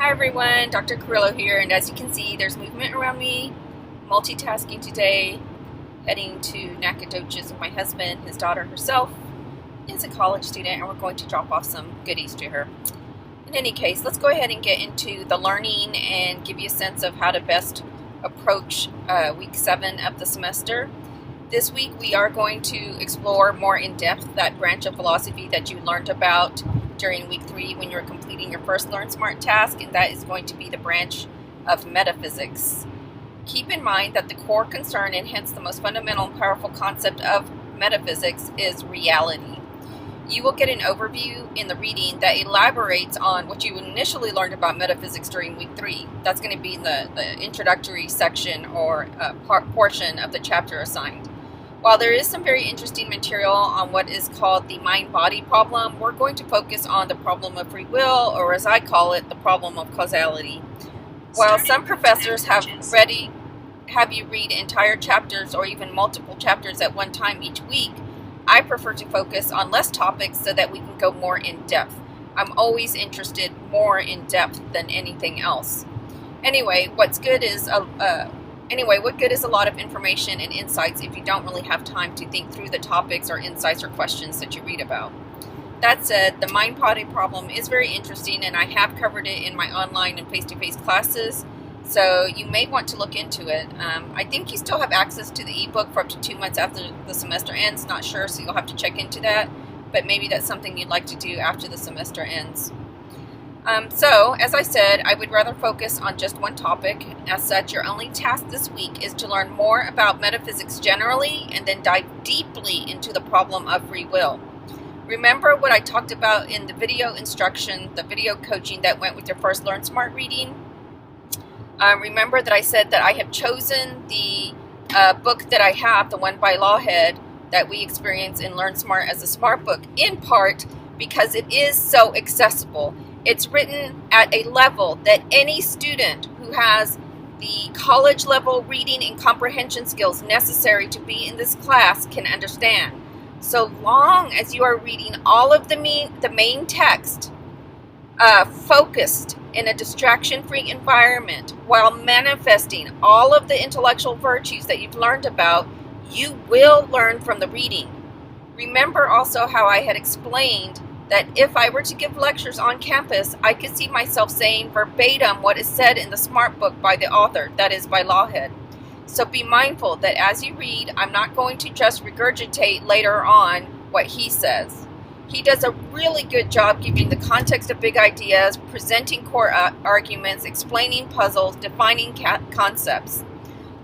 Hi everyone, Dr. Carrillo here, and as you can see, there's movement around me, multitasking today, heading to Nacogdoches with my husband. His daughter herself is a college student, and we're going to drop off some goodies to her. In any case, let's go ahead and get into the learning and give you a sense of how to best approach week 7 of the semester. This week we are going to explore more in depth that branch of philosophy that you learned about during week 3 when you were completing your first Learn Smart task, and that is going to be the branch of metaphysics. Keep in mind that the core concern, and hence the most fundamental and powerful concept of metaphysics, is reality. You will get an overview in the reading that elaborates on what you initially learned about metaphysics during week 3. That's going to be in the introductory section or portion of the chapter assigned. While there is some very interesting material on what is called the mind-body problem, we're going to focus on the problem of free will, or as I call it, the problem of causality. While some professors have you read entire chapters or even multiple chapters at one time each week, I prefer to focus on less topics so that we can go more in depth. I'm always interested more in depth than anything else. Anyway, what good is a lot of information and insights if you don't really have time to think through the topics or insights or questions that you read about? That said, the mind-body problem is very interesting, and I have covered it in my online and face-to-face classes, so you may want to look into it. I think you still have access to the ebook for up to 2 months after the semester ends. Not sure, so you'll have to check into that, but maybe that's something you'd like to do after the semester ends. So, as I said, I would rather focus on just one topic. As such, your only task this week is to learn more about metaphysics generally and then dive deeply into the problem of free will. Remember what I talked about in the video instruction, the video coaching that went with your first Learn Smart reading? Remember that I said that I have chosen the book that I have, the one by Lawhead, that we experience in Learn Smart as a smart book, in part because it is so accessible. It's written at a level that any student who has the college level reading and comprehension skills necessary to be in this class can understand. So long as you are reading all of the main text, focused in a distraction-free environment while manifesting all of the intellectual virtues that you've learned about, you will learn from the reading. Remember also how I had explained that if I were to give lectures on campus, I could see myself saying verbatim what is said in the Smart Book by the author, that is by Lawhead. So be mindful that as you read, I'm not going to just regurgitate later on what he says. He does a really good job giving the context of big ideas, presenting core arguments, explaining puzzles, defining concepts.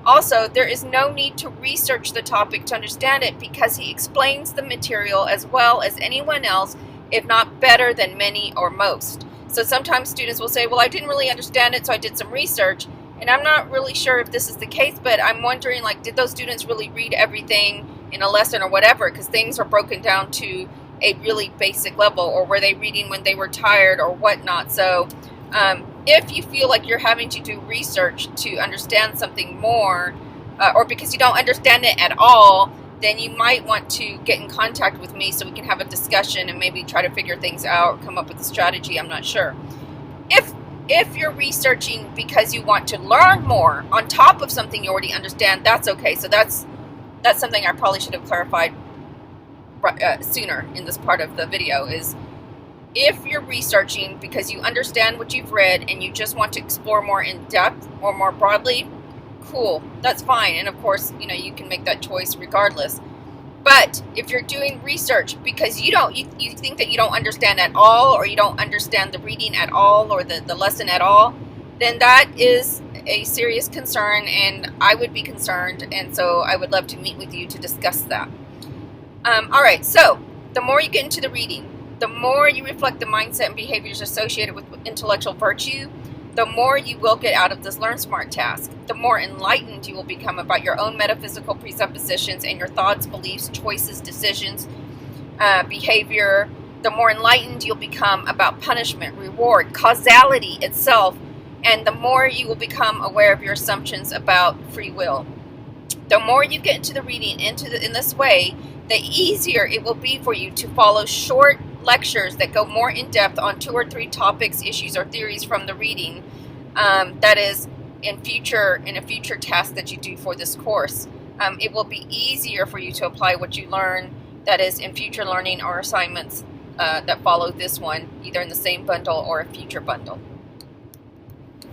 Also, there is no need to research the topic to understand it because he explains the material as well as anyone else, if not better than many or most. So sometimes students will say, well, I didn't really understand it, so I did some research. And I'm not really sure if this is the case, but I'm wondering, did those students really read everything in a lesson or whatever? Because things are broken down to a really basic level, or were they reading when they were tired or whatnot? So if you feel like you're having to do research to understand something more, or because you don't understand it at all, then you might want to get in contact with me so we can have a discussion and maybe try to figure things out, come up with a strategy. I'm not sure. If you're researching because you want to learn more on top of something you already understand, that's okay. So that's something I probably should have clarified sooner in this part of the video, is if you're researching because you understand what you've read and you just want to explore more in depth or more broadly, cool, that's fine. And of course, you can make that choice regardless. But if you're doing research because you think that you don't understand at all, or you don't understand the reading at all, or the lesson at all, then that is a serious concern, and I would be concerned, and so I would love to meet with you to discuss that. All right, so the more you get into the reading, the more you reflect the mindset and behaviors associated with intellectual virtue, the more you will get out of this Learn Smart task. The more enlightened you will become about your own metaphysical presuppositions and your thoughts, beliefs, choices, decisions, behavior. The more enlightened you'll become about punishment, reward, causality itself, and the more you will become aware of your assumptions about free will. The more you get into the reading in this way, the easier it will be for you to follow short lectures that go more in depth on 2 or 3 topics, issues, or theories from the reading. That is in a future task that you do for this course. It will be easier for you to apply what you learn, that is in future learning or assignments that follow this one, either in the same bundle or a future bundle.